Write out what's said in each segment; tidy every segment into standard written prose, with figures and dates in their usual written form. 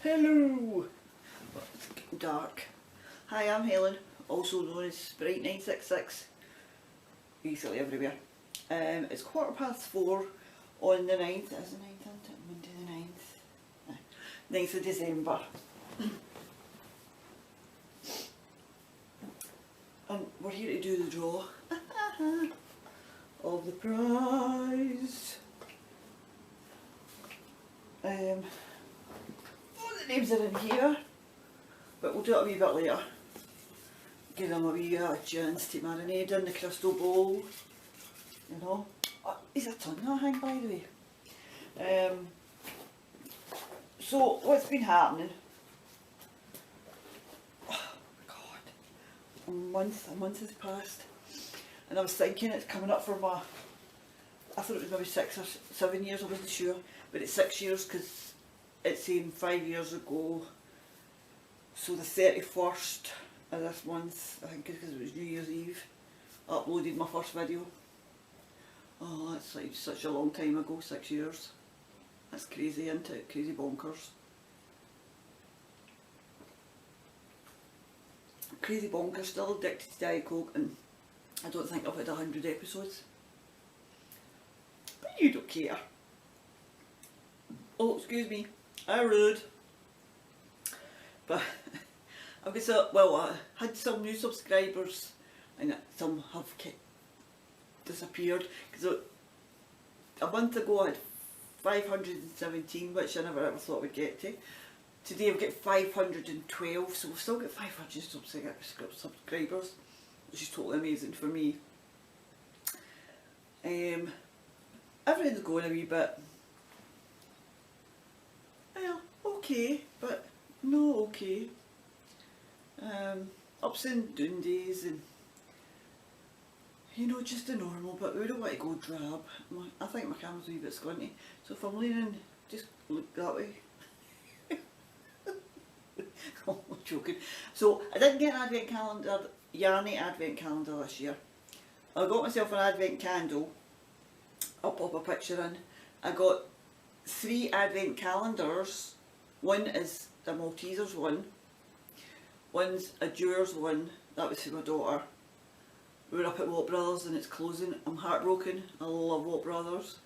Hello! It's getting dark. Hi, I'm Helen, also known as Sprite966, basically everywhere. It's 4:15 on the 9th, is the 9th, isn't it? Monday the 9th. 9th of December. And we're here to do the draw of the prize. All the names are in here, but we'll do it a wee bit later. Give them a wee chance to marinate in the crystal bowl, you know. Oh, he's a ton of hang, by the way. So what's been happening? Oh God, a month has passed, and I was thinking it's coming up for my, I thought it was maybe 6 or 7 years, I wasn't sure, but it's 6 years because it's saying 5 years ago. So the 31st of this month, I think because it was New Year's Eve, I uploaded my first video. Oh, that's like such a long time ago, 6 years. That's crazy, isn't it? Crazy bonkers. Crazy bonkers, still addicted to Diet Coke, and I don't think I've had 100 episodes. But you don't care. Oh, excuse me, I'm rude. But I've got some, well, I had some new subscribers and some have disappeared, because a month ago I had 517, which I never ever thought we'd get to. Today I've got 512, so we've still got 500 subscribers, which is totally amazing for me. Everything's going a wee bit, well, okay, but no okay. Ups and down days, and you know, just the normal, but we don't want to go drab. I think my camera's a wee bit squinty, so if I'm leaning, just look that way. I'm joking. So I didn't get an advent calendar, yarny advent calendar this year. I got myself an advent candle. I'll pop a picture in. I got 3 advent calendars. One is the Maltesers one. One's a Jewers one. That was for my daughter. We were up at Watt Brothers and it's closing. I'm heartbroken. I love Watt Brothers.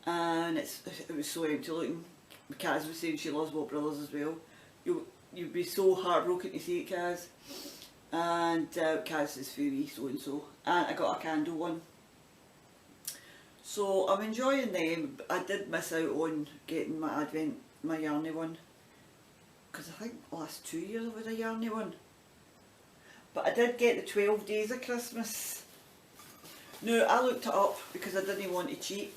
And it was so empty looking. Kaz was saying she loves Watt Brothers as well. You'd be so heartbroken to see it, Kaz. And Kaz is very so and so. And I got a candle one. So I'm enjoying them. I did miss out on getting my yarny one, because I think the last 2 years I've had a yarny one. But I did get the 12 days of Christmas. Now I looked it up because I didn't want to cheat.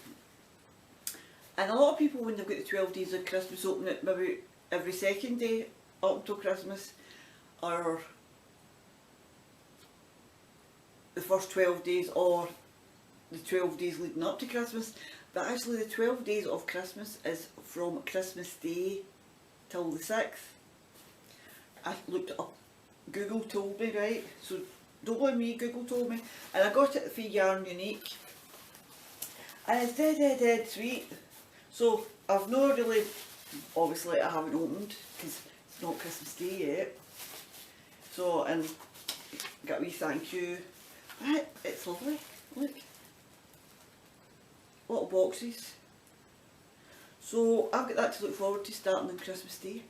And a lot of people, when they've got the 12 days of Christmas, open it maybe every second day up until Christmas, or the first 12 days, or the 12 days leading up to Christmas. But actually the 12 days of Christmas is from Christmas Day till the 6th. I looked it up. Google told me, right? So don't blame me, Google told me. And I got it for Yarn Unique. And it's dead sweet. So I've not really, obviously I haven't opened because it's not Christmas Day yet. So, and got a wee thank you. It's lovely, look. Little boxes. So I've got that to look forward to starting on Christmas Day.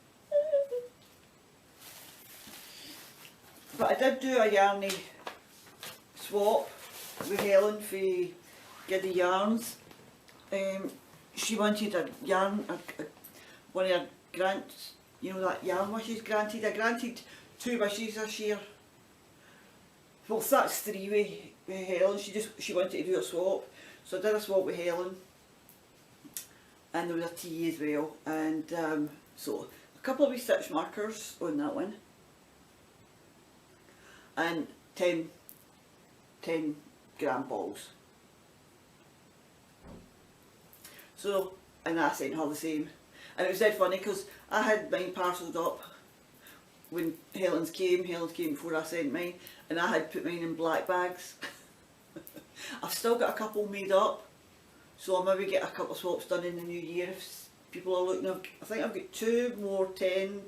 But I did do a yarny swap with Helen for Giddy Yarns. She wanted a yarn, one of her grants, you know, that yarn wishes granted. I granted 2 wishes this year. Well, that's 3 with Helen. She wanted to do a swap. So I did a swap with Helen, and there was a tea as well, and so a couple of wee stitch markers on that one, and 10 gram balls. So, and I sent her the same, and it was dead funny because I had mine parcelled up when Helen's came before I sent mine, and I had put mine in black bags. I've still got a couple made up, so I'll maybe get a couple of swaps done in the new year people are looking. I think I've got 2 more 10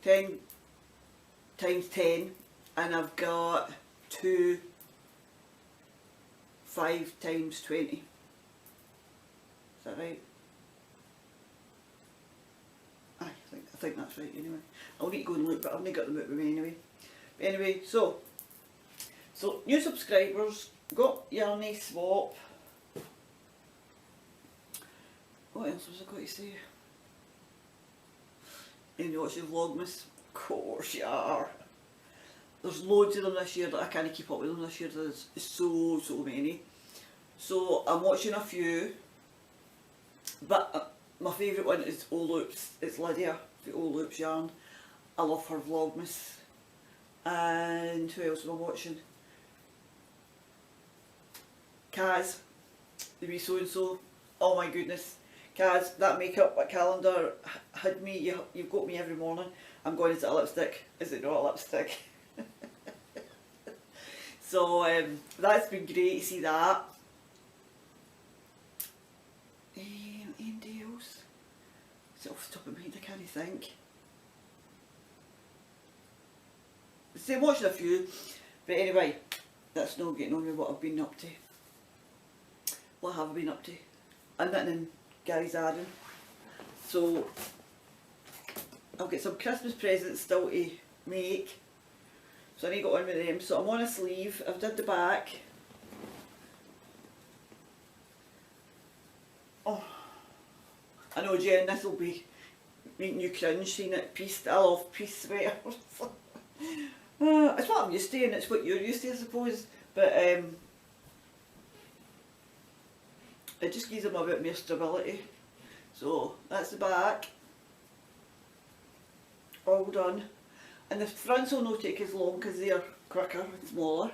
times 10, and I've got 2 5 times 20. Is that right? Aye, I think that's right anyway. I'll need to go and look, but I've not got them out with me anyway. But anyway, so new subscribers, got Yarny swap. What else was I going to say? And you watch your Vlogmas? Of course you are. There's loads of them this year that I can't keep up with them this year. There's so many. So I'm watching a few, but my favourite one is O Loops. It's Lydia, the O Loops yarn. I love her Vlogmas. And who else am I watching? Kaz, the wee so and so. Oh my goodness, Kaz, that makeup calendar had me. You've got me every morning. I'm going, is it a lipstick? Is it not a lipstick? So that's been great to see that. Anything else? Is it off the top of my head? I can't think. So I'm watching a few, but anyway, that's not getting on with what I've been up to. What have I been up to? I'm knitting in Gary's Garden. So I've got some Christmas presents still to make. So I need to get on with them. So I'm on a sleeve. I've did the back. Oh, I know, Jen, this will be making you cringe seeing it pieced. I love piece sweaters. It's what I'm used to, and it's what you're used to, I suppose. But it just gives them a bit more stability. So that's the back. All done. And the fronts will not take as long because they're quicker and smaller.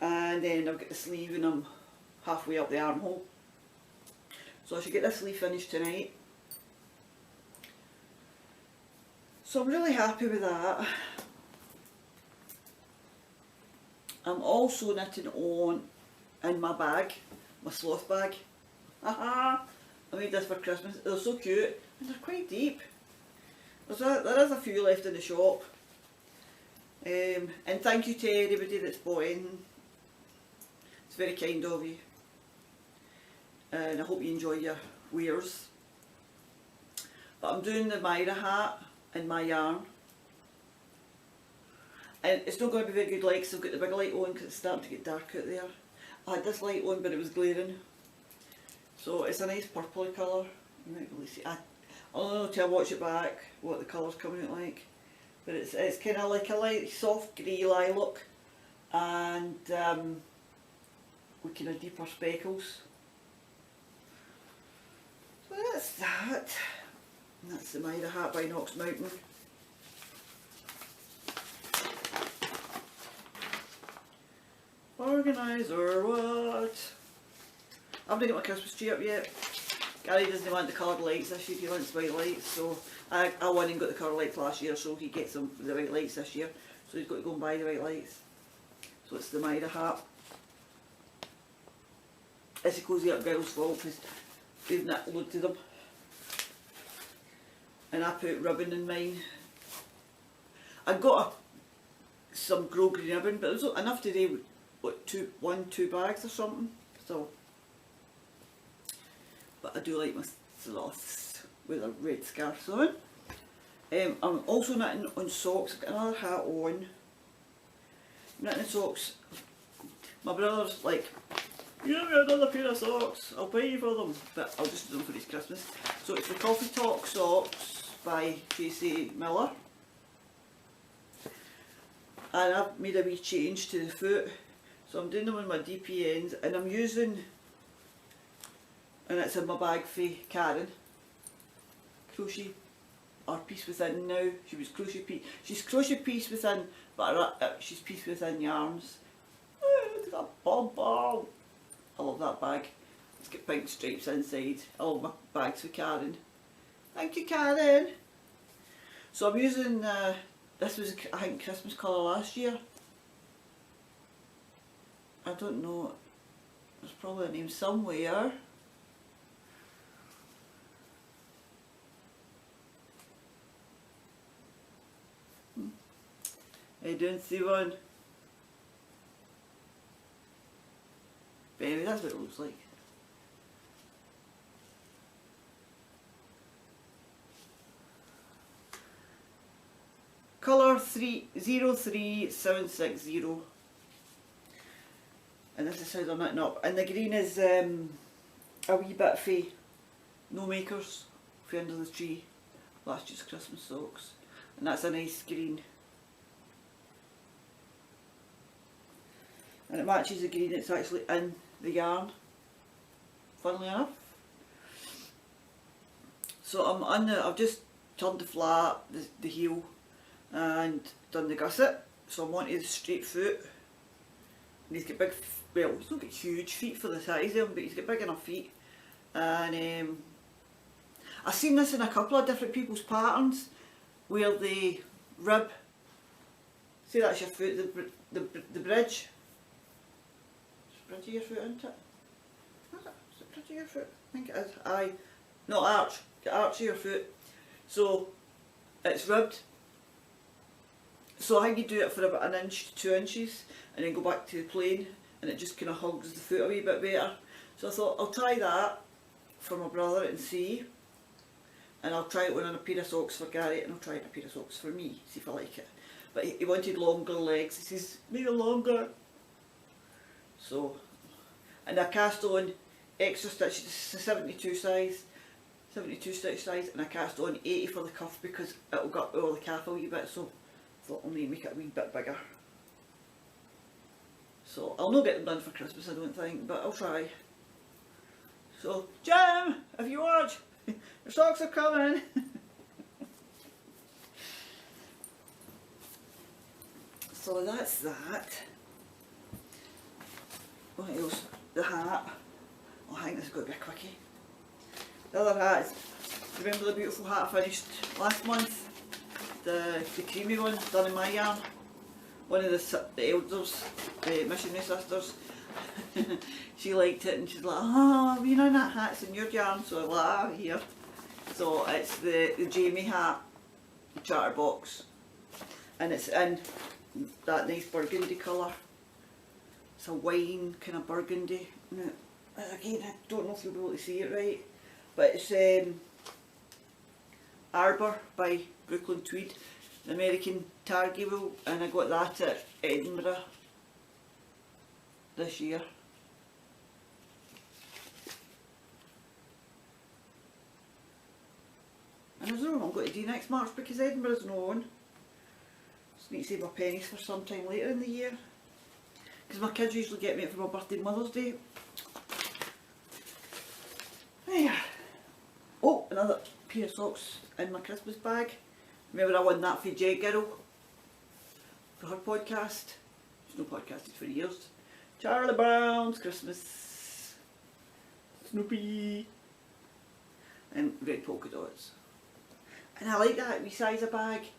And then I've got the sleeve and I'm halfway up the armhole. So I should get this sleeve finished tonight. So I'm really happy with that. I'm also knitting on in my bag, my sloth bag. Haha! I made this for Christmas. They're so cute and they're quite deep. There is a few left in the shop. And thank you to everybody that's bought in. It's very kind of you. And I hope you enjoy your wears. But I'm doing the Myra hat in my yarn. And it's not going to be very good light because I've got the big light on because it's starting to get dark out there. I had this light on but it was glaring. So it's a nice purpley colour. You might be able to see. I don't know till I watch it back what the colour's coming out like. But it's kind of like a light soft grey lilac and with kind of deeper speckles. So that's that. And that's the Myra hat by Knox Mountain. Organiser what? I haven't got my Christmas tree up yet. Gary doesn't want the coloured lights this year, he wants white lights, so I went and got the coloured lights last year, so he gets them with the white lights this year, so he's got to go and buy the white lights. So it's the Myra hat. It's a Cozy Up Girls' fault because they've knit loads of them. And I put ribbon in mine. I got some Grow Green ribbon, but it was enough today, what, 2 bags or something, so. But I do like my sloths with a red scarf on. I'm also knitting on socks. I've got another hat on. Knitting socks. My brother's like, you give me another pair of socks, I'll pay you for them. But I'll just do them for his Christmas. So it's the Coffee Talk socks by Tracy Miller. And I've made a wee change to the foot. So I'm doing them on my DPNs and I'm using, and it's in my bag for Karen, crochet or piece within now. She was crochet piece. She's crochet piece within, but she's piece within yarns. Oh, it's got a ball. I love that bag. It's got pink stripes inside. I love my bags for Karen. Thank you, Karen. So I'm using this was I think Christmas colour last year. I don't know. There's probably a name somewhere. I don't see one. But anyway, that's what it looks like. Colour 03760. And this is how they're knitting up. And the green is a wee bit for No Makers, for Under the Tree, last year's Christmas socks. And that's a nice green. And it matches the green it's actually in the yarn, funnily enough. So I've just turned the flat, the heel, and done the gusset. So I'm onto the straight foot. And he's got big, well, he's not got huge feet for the size of him, but he's got big enough feet. And I've seen this in a couple of different people's patterns, where they rib, see that's your foot, the bridge. Bridge of your foot, isn't it? Is it bridge of your foot? I think it is. Aye. Not arch. The arch of your foot. So it's ribbed. So I think you do it for about 1 inch to 2 inches and then go back to the plain, and it just kind of hugs the foot a wee bit better. So I thought I'll try that for my brother and see. And I'll try it on a pair of socks for Gary, and I'll try it on a pair of socks for me, see if I like it. But he wanted longer legs. He says, maybe longer. So, and I cast on extra stitches, it's a 72 size, 72 stitch size, and I cast on 80 for the cuff because it'll go up over the calf a wee bit, so I thought I'll need to make it a wee bit bigger. So I'll not get them done for Christmas, I don't think, but I'll try. So, Jim, if you watch, your socks are coming. So that's that. What else? The hat. Oh, I think this has got to be a quickie. The other hat is, remember the beautiful hat I finished last month? The creamy one, done in my yarn. One of the elders, the missionary sisters, she liked it and she's like, oh, you know that hat's in your yarn, so I'm like, ah, here. So it's the Jamie hat, the charter box, and it's in that nice burgundy colour. It's a wine kind of burgundy. Now, again, I don't know if you'll be able to see it right, but it's Arbor by Brooklyn Tweed, an American targy wool, and I got that at Edinburgh this year. And I don't know what I'm going to do next March because Edinburgh's not on. Just need to save my pennies for some time later in the year. Because my kids usually get me it for my birthday and Mother's Day. There. Oh, another pair of socks in my Christmas bag. Remember I won that for J Girl for her podcast. She's no podcasted for years. Charlie Brown's Christmas. Snoopy. And red polka dots. And I like that wee size of bag.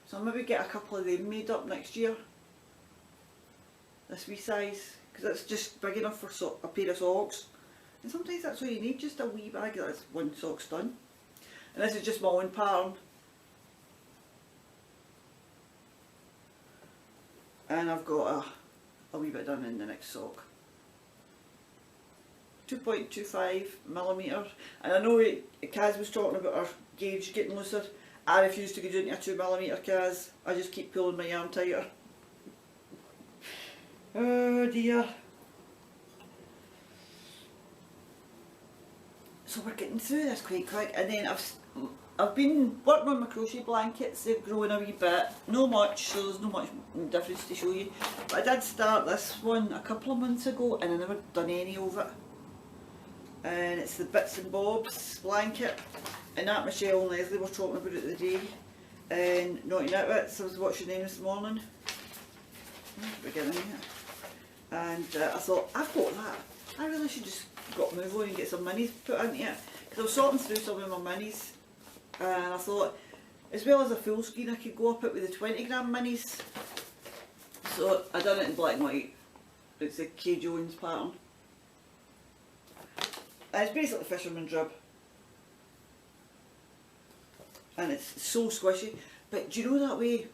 So I'll maybe get a couple of them made up next year. This wee size, because it's just big enough for a pair of socks. And sometimes that's all you need, just a wee bag that's one sock's done. And this is just my own pattern. And I've got a wee bit done in the next sock. 2.25mm. And I know Kaz was talking about her gauge getting looser. I refuse to go down to a 2mm, Kaz. I just keep pulling my yarn tighter. Oh dear. So we're getting through this quite quick, and then I've been working on my crochet blankets. They're growing a wee bit, no much, so there's no much difference to show you. But I did start this one a couple of months ago and I never done any of it. And it's the Bits and Bobs blanket, and that Michelle and Leslie were talking about it the day. And Naughty Nitwits, I was watching them this morning. Beginning here. And I thought, I've got that. I really should just got move on and get some minis put into it. Because I was sorting through some of my minis. And I thought, as well as a full screen, I could go up it with the 20g minis. So I done it in black and white. It's a K. Jones pattern. And it's basically fisherman's rib. And it's so squishy. But do you know that way,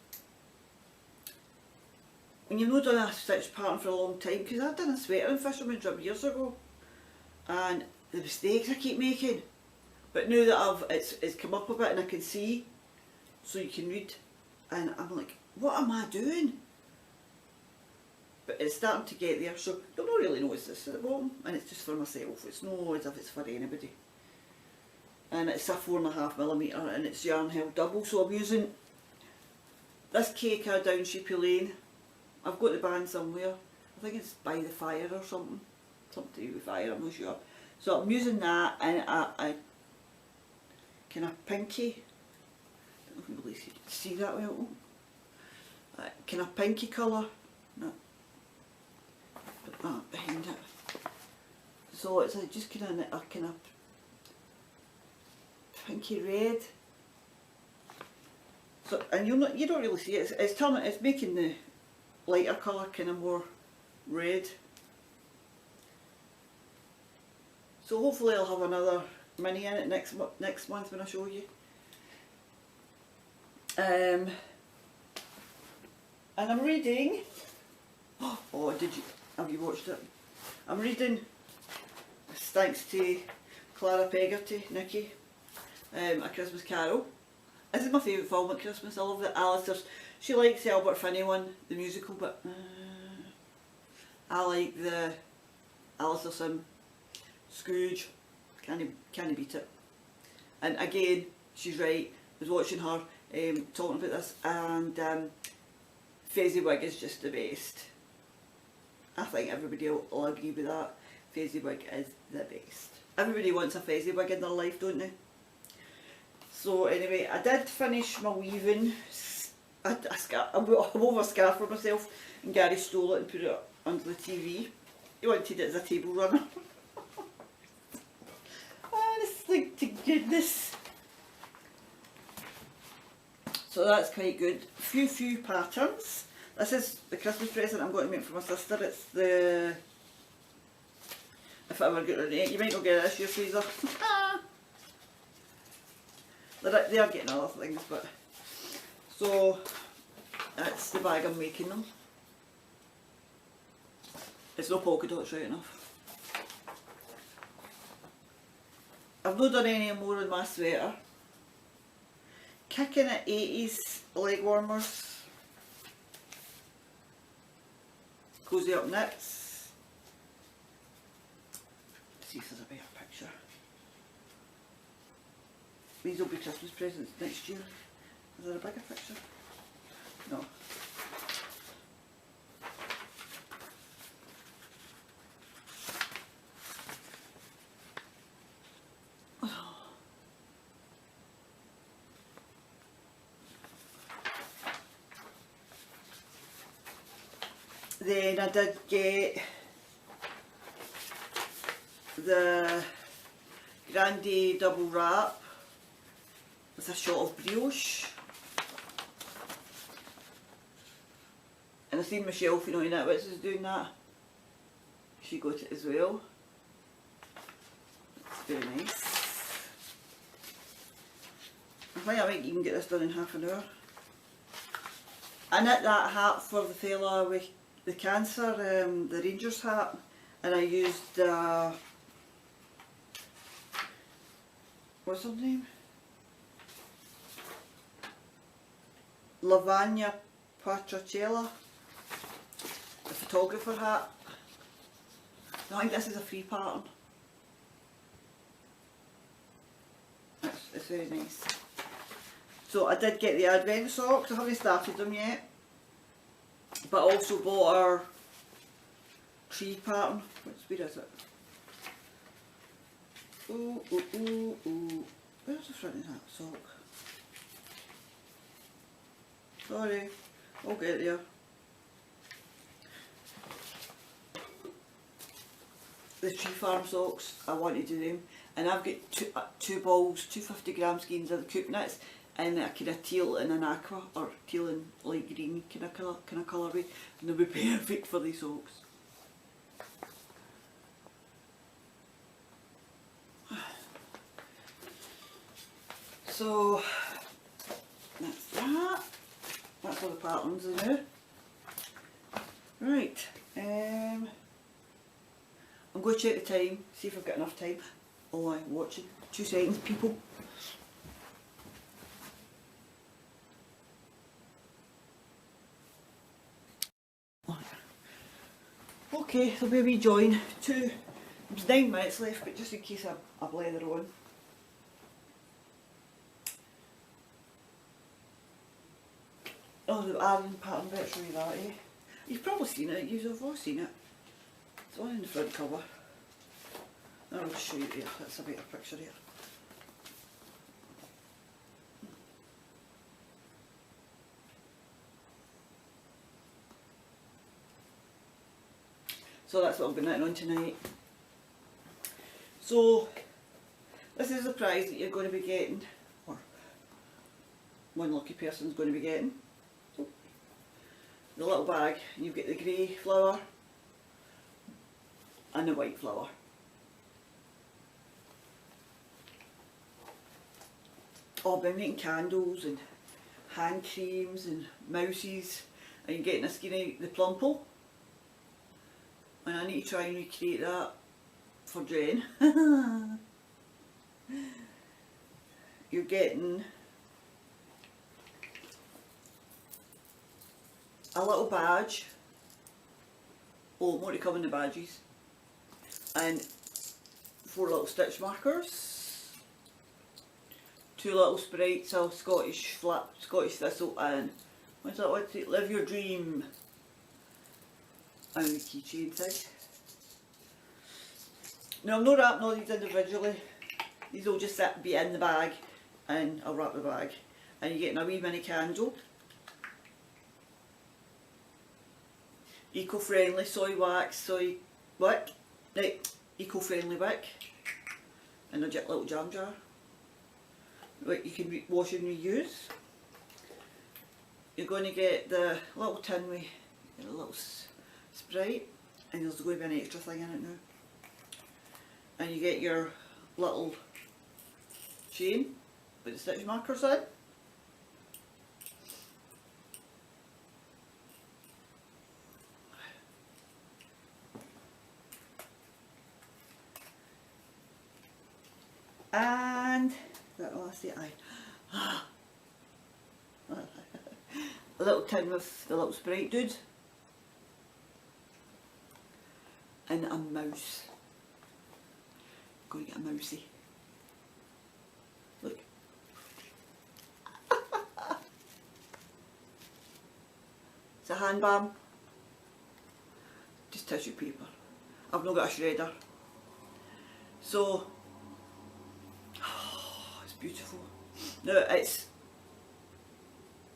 when you've not done a stitch pattern for a long time, because I done a sweater in fisherman's rib years ago, and the mistakes I keep making, but now that it's come up a bit and I can see, so you can read, and I'm like, what am I doing? But it's starting to get there, so don't really notice this at the bottom, and it's just for myself, it's not as if it's for anybody. And it's a 4.5mm and it's yarn held double, so I'm using this K-Car down Sheepy Lane. I've got the band somewhere, I think it's By the Fire or something to do with fire, I'm not sure. So I'm using that and a kind of pinky, I don't know if you really see that well, kind of pinky colour, no, put that behind it. So it's just kind of a kind of pinky red. So, and you don't really see it. It's making the lighter colour kind of more red. So hopefully I'll have another mini in it next month when I show you. And I'm reading. Oh, have you watched it? I'm reading. Thanks to Clara Peggotty, Nikki. A Christmas Carol. This is my favourite film at Christmas. I love that she likes the Albert Finney one, the musical, but I like the Alistair Sim, Scrooge. Can't beat it. And again, she's right. I was watching her talking about this, and Fezziwig is just the best. I think everybody will agree with that. Fezziwig is the best. Everybody wants a Fezziwig in their life, don't they? So anyway, I did finish my weaving. I wove a scarf for myself, and Gary stole it and put it under the TV. He wanted it as a table runner. Honestly, to goodness. So that's quite good. Few patterns. This is the Christmas present I'm going to make for my sister. It's the, if I ever get it, you might not get it this year, Fraser. They are getting other things, but so that's the bag I'm making them. It's no polka dots, right enough. I've not done any more on my sweater. Kicking at 80s leg warmers. Cozy Up Knits. Let's see if there's a better picture. These will be Christmas presents next year. Is there a bigger picture? No. Then I did get the Grande double wrap with a shot of brioche. And I've seen Michelle from Naughty Knitwits is doing that. She got it as well. It's very nice. I think I might even get this done in half an hour. I knit that hat for the fella with the cancer, the Rangers hat, and I used what's her name? Lavagna Patricella, the photographer hat. I think this is a free pattern. It's very nice. So I did get the advent socks. I haven't started them yet, but I also bought our tree pattern. Where is it? Ooh, ooh, ooh, ooh. Where's the front of that sock? Sorry, I'll get there. The tree farm socks, I want to do them. And I've got two balls, 250g skeins of the coop knits in a kind of teal and an aqua, or teal and light green kind of colourway, and they'll be perfect for these socks. So that's that. That's all the patterns in there. Right, I'm going to check the time, see if I've got enough time. Oh, I'm watching. 2 seconds, people. Okay, so maybe join. There's 9 minutes left, but just in case I blether on. Oh, the iron pattern bits, really that, eh? You've probably seen it, you've all seen it. It's on in the front cover. I'll just show you here, that's a better picture here. So that's what I've been knitting on tonight. So, this is the prize that you're going to be getting, or one lucky person's going to be getting. So, the little bag, you've got the grey flower and the white flower. Oh, I've been making candles and hand creams and mouses, and you're getting a skinny, the plumple. And I need to try and recreate that for Jen. You're getting a little badge. Oh, more to come in the badges. And 4 little stitch markers. 2 little sprites, a Scottish thistle, and what's that one? Live your dream. And a keychain thing. Now I'm not wrapping all these individually. These will just be in the bag, and I'll wrap the bag. And you're getting a wee mini candle. Eco-friendly soy wax, soy wick. Right, eco-friendly wick. And a little jam jar. Right, you can wash and reuse. You're going to get the little tin with a little Sprite, and there's going to be an extra thing in it now. And you get your little chain with the stitch markers in. And that'll last the eye. A little tin with the little Sprite dude. And a mouse. Go to get a mousey. Look. It's a hand balm. Just tissue paper. I've not got a shredder. So, it's beautiful. Now it's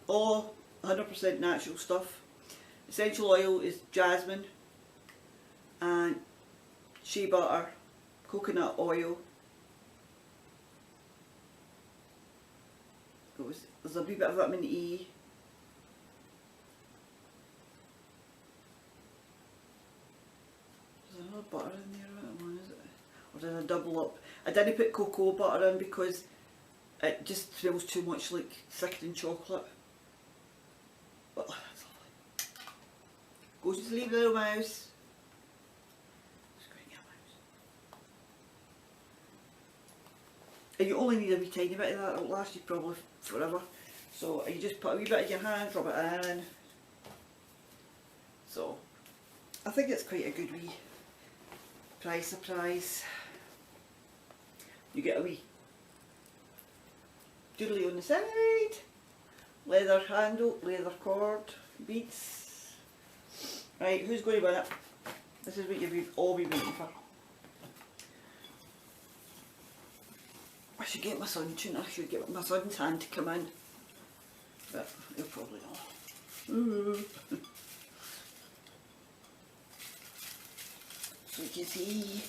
all 100% natural stuff. Essential oil is jasmine and shea butter, coconut oil. There's a wee bit of vitamin E. There's another butter in there, what one is it? Or did I double up? I didn't put cocoa butter in because it just smells too much like sickening chocolate. But that's lovely. Go to sleep, little mouse. And you only need a wee tiny bit of that, it'll last you probably forever. So you just put a wee bit in your hand, rub it in. So I think it's quite a good wee prize surprise. You get a wee doodly on the side, leather handle, leather cord, beads. Right, who's going to win it? This is what you've all been waiting for. I should get my son tuner, I should get my son's hand to come in, but he'll probably not. Ooh. So you can see,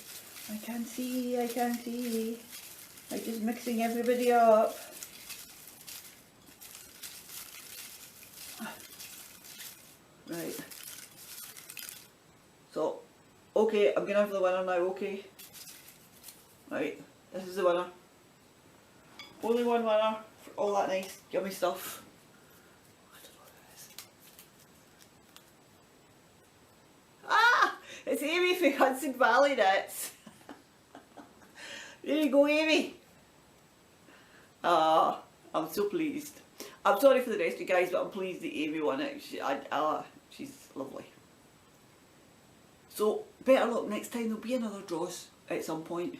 I can see, I'm just mixing everybody up. Right, so, okay, I'm going to have the winner now, okay? Right, this is the winner. Only one winner for all that nice yummy stuff. I don't know for Hudson Valley Knits. There you go, Amy. Ah, I'm so pleased. I'm sorry for the rest of you guys, but I'm pleased that Amy won it. She's lovely. So, better luck next time. There'll be another draws at some point.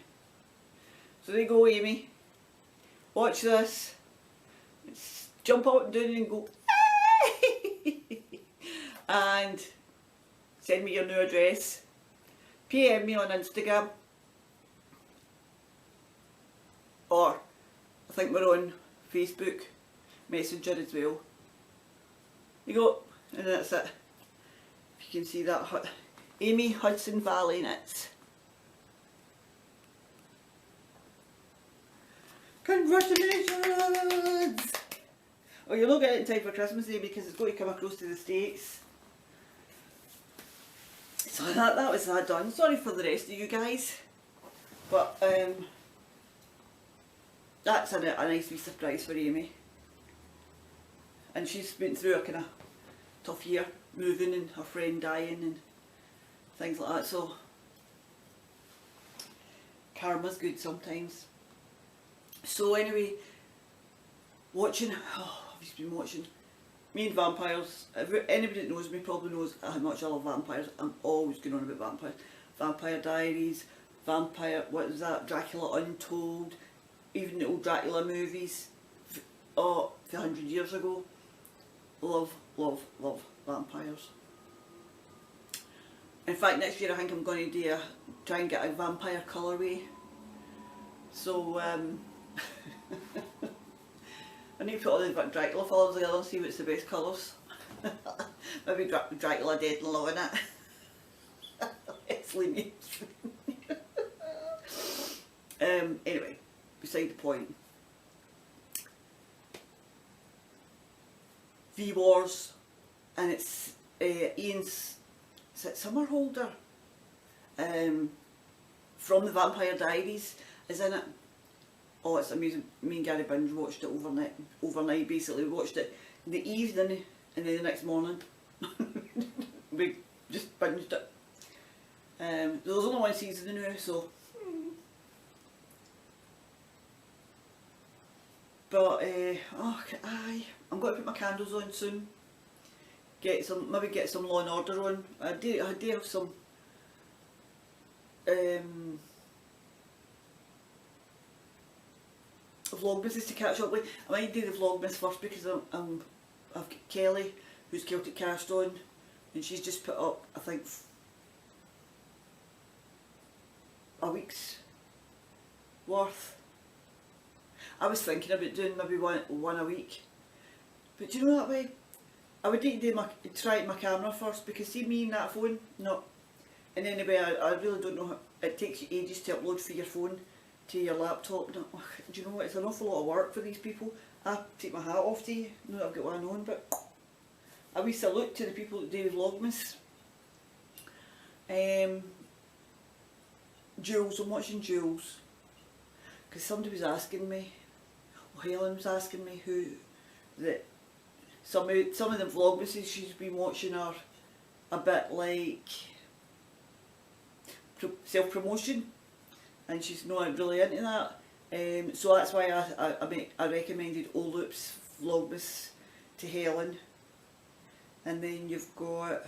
So there you go, Amy. Watch this. Jump up and down and go, and send me your new address. PM me on Instagram. Or, I think we're on Facebook Messenger as well. You go, and that's it. If you can see that, Amy Hudson Valley Knits. Congratulations! Oh, you'll not get it in time for Christmas Day because it's going to come across to the States. So that was that done. Sorry for the rest of you guys. But that's a nice wee surprise for Amy. And she's been through a kind of tough year, moving and her friend dying and things like that, so karma's good sometimes. So anyway, watching, I've just been watching me and vampires. Anybody that knows me probably knows how much I love vampires. I'm always going on about vampires. Vampire Diaries, what was that, Dracula Untold, even the old Dracula movies, 100 years ago. Love, love, love vampires. In fact, next year I think I'm going to try and get a vampire colourway. So I need to put all the Dracula films together and see what's the best colours. Maybe Dracula Dead and Loving It. It's leave anyway, beside the point. V-Wars, and it's Ian's summer holder from the Vampire Diaries is in it. Oh, it's amazing. Me and Gary binge watched it overnight basically. We watched it in the evening and then the next morning we just binged it. There was only one season now, so but I'm going to put my candles on soon. Maybe get some Law and Order on. I do have some vlogmases to catch up with. I might do the vlogmas first because I've got Kelly, who's Celtic Cast on, and she's just put up, I think, a week's worth. I was thinking about doing maybe one a week, but do you know that way? I would need to try my camera first, because see me and that phone, no. And anyway, I really don't know how, it takes you ages to upload for your phone to your laptop. Do you know what, it's an awful lot of work for these people. I take my hat off to you, know that I've got one on, but a wee salute to the people that do Vlogmas. Jules, I'm watching Jules, because somebody was asking me, Helen was asking me that some of the vlogmases she's been watching are a bit like self-promotion, and she's not really into that. So that's why I recommended Oloop's vlogmas to Helen. And then you've got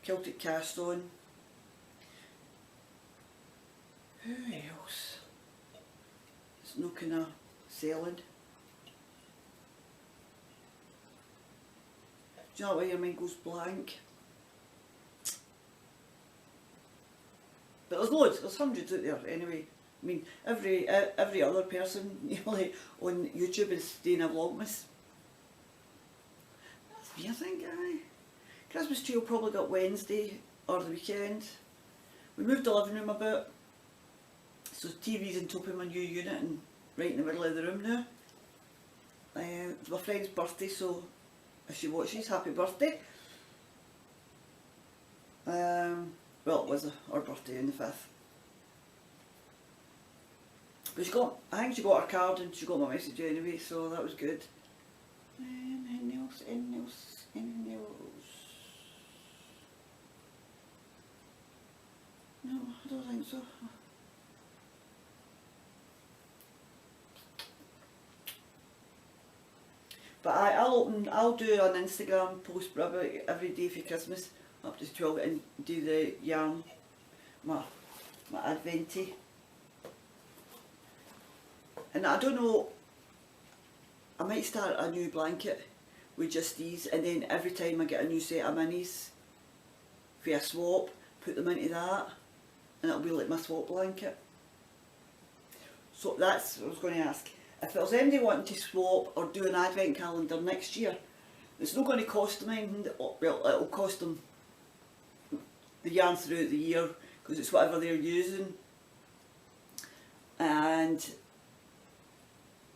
Celtic Cast on. Who else? It's no kind of selling. Do you know why your mind goes blank? But there's loads, there's hundreds out there anyway. I mean, every other person like on YouTube is doing a vlogmas. That's me, I think, aye. Christmas tree will probably got Wednesday or the weekend. We moved the living room a bit, so TV's on top of my new unit and right in the middle of the room now. It's my friend's birthday, so if she watches, happy birthday. Well, it was her birthday on the 5th. But I think she got her card and she got my message anyway, so that was good. Anything else? so. But I'll do an Instagram post probably every day for Christmas up to 12 and do the yarn, my adventy. And I don't know, I might start a new blanket with just these, and then every time I get a new set of minis for a swap, put them into that, and it'll be like my swap blanket. So that's what I was going to ask. If there's anybody wanting to swap or do an advent calendar next year, it's not going to cost them anything. Well, it'll cost them the yarn throughout the year because it's whatever they're using.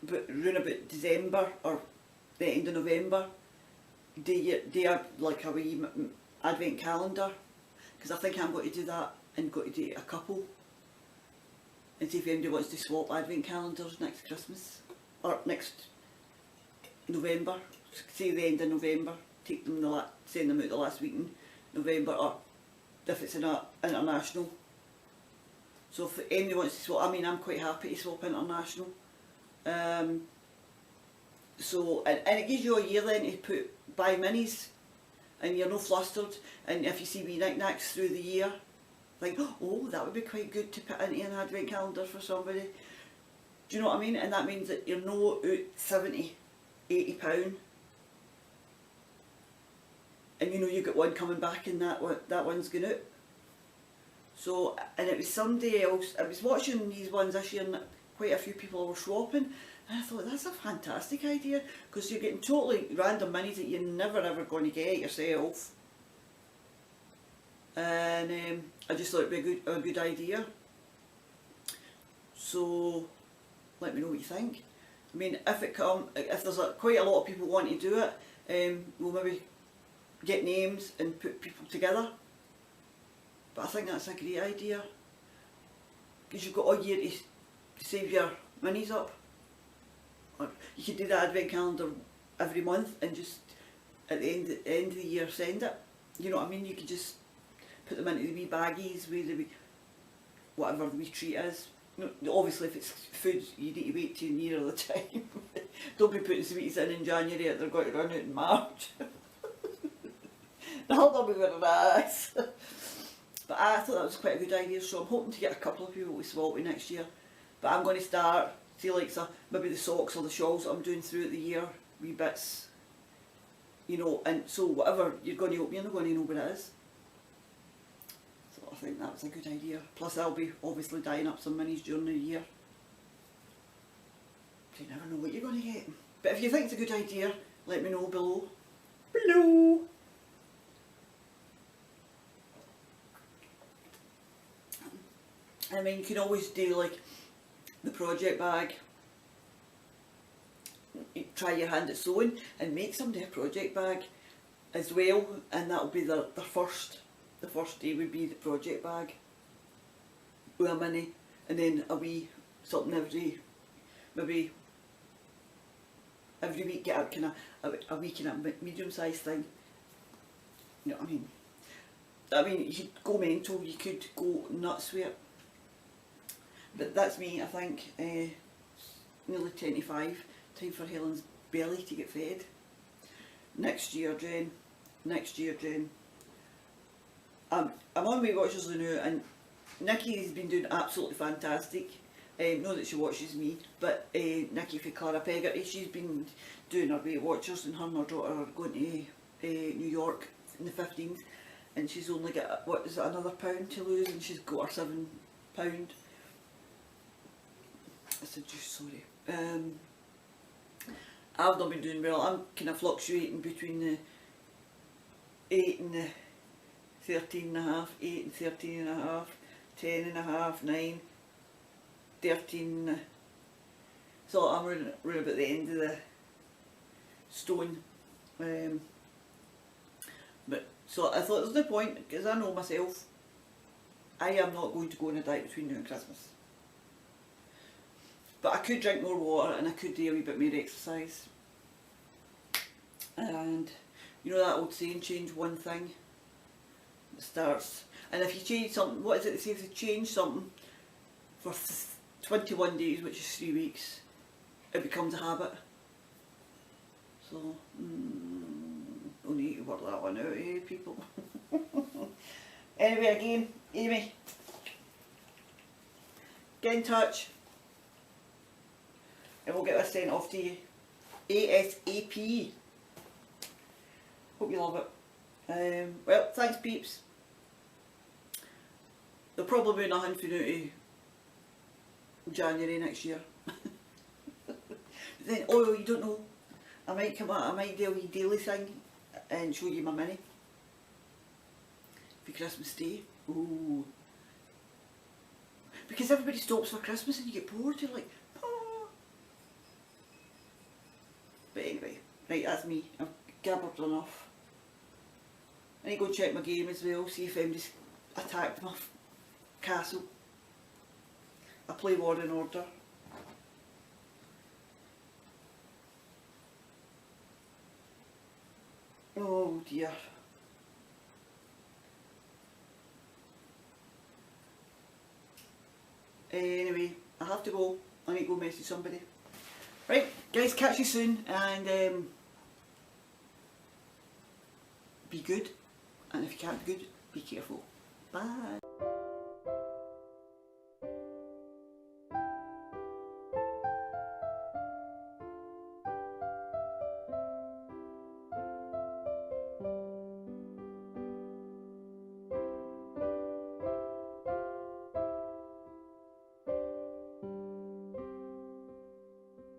But around about December or the end of November, they are like a wee advent calendar, because I think I'm going to do that and going to do a couple. And see if anybody wants to swap advent calendars next Christmas or next November, say the end of November, take them send them out the last week in November, or if it's international. So if anybody wants to swap, I mean, I'm quite happy to swap international. So and it gives you a year then to buy minis, and you're no flustered. And if you see wee knickknacks through the year, like, oh, that would be quite good to put into an advent calendar for somebody. Do you know what I mean? And that means that you're no out 70, £80, and you know you got one coming back and that one's going out. So, and it was somebody else, I was watching these ones this year and quite a few people were swapping, and I thought that's a fantastic idea, because you're getting totally random minis that you're never ever going to get yourself. And I just thought it'd be a good idea. So let me know what you think. I mean, if there's quite a lot of people wanting to do it, we'll maybe get names and put people together. But I think that's a great idea, because you've got all year to save your minis up. Or you could do the advent calendar every month and just at the end of the year send it. You know what I mean? You could just put them into the wee baggies with the wee, whatever the wee treat is. Obviously if it's food you need to wait till nearer the time. Don't be putting sweets in January, they're going to run out in March. That'll be very nice. But I thought that was quite a good idea, so I'm hoping to get a couple of people to swap with next year. But I'm going to start, see like maybe the socks or the shawls that I'm doing throughout the year, wee bits, you know, and so whatever you're going to open, you're not going to know what it is. So I think that was a good idea. Plus I'll be obviously dyeing up some minis during the year. You never know what you're going to get. But if you think it's a good idea, let me know below. I mean, you can always do like the project bag. You try your hand at sewing and make somebody a project bag as well, and that'll be the first day would be the project bag with a mini, and then a wee something maybe every week get a kind of a wee kind of medium sized thing. You know what I mean? I mean, you could go mental, you could go nuts with it. But that's me, I think, nearly 25, time for Helen's belly to get fed. Next year, Jen, I'm on my watches now, and Nikki's been doing absolutely fantastic. Not that she watches me, but Nikki for Clara Peggotty, she's been doing her Weight Watchers, and her and her daughter are going to New York on the 15th, and she's only got, what is it, another pound to lose, and she's got her £7. I said, just sorry. I've not been doing well. I'm kind of fluctuating between the 8 and the 13.5, 8 and 13.5, 10.5, 9, 13. So I'm around about the end of the stone. But so I thought there's no point, because I know myself, I am not going to go on a diet between now and Christmas. But I could drink more water and I could do a wee bit more exercise. And you know that old saying, change one thing, starts. And if you change something, what is it? They say if you change something for 21 days, which is 3 weeks, it becomes a habit. So, we'll need to work that one out, eh, people? Anyway, again, Amy, get in touch and we'll get this sent off to you ASAP. Hope you love it. Well, thanks peeps. There'll probably be nothing for you to January next year. Then, oh, you don't know, I might come out, I might do a wee daily thing and show you my mini for Christmas Day. Ooh. Because everybody stops for Christmas and you get bored, you're like, oh. But anyway, right, that's me. I've gabbled enough. I need to go check my game as well, see if anybody's attacked my castle. I play War in Order. Oh dear. Anyway, I have to go. I need to go message somebody. Right, guys, catch you soon and be good. And if you can't be good, be careful. Bye.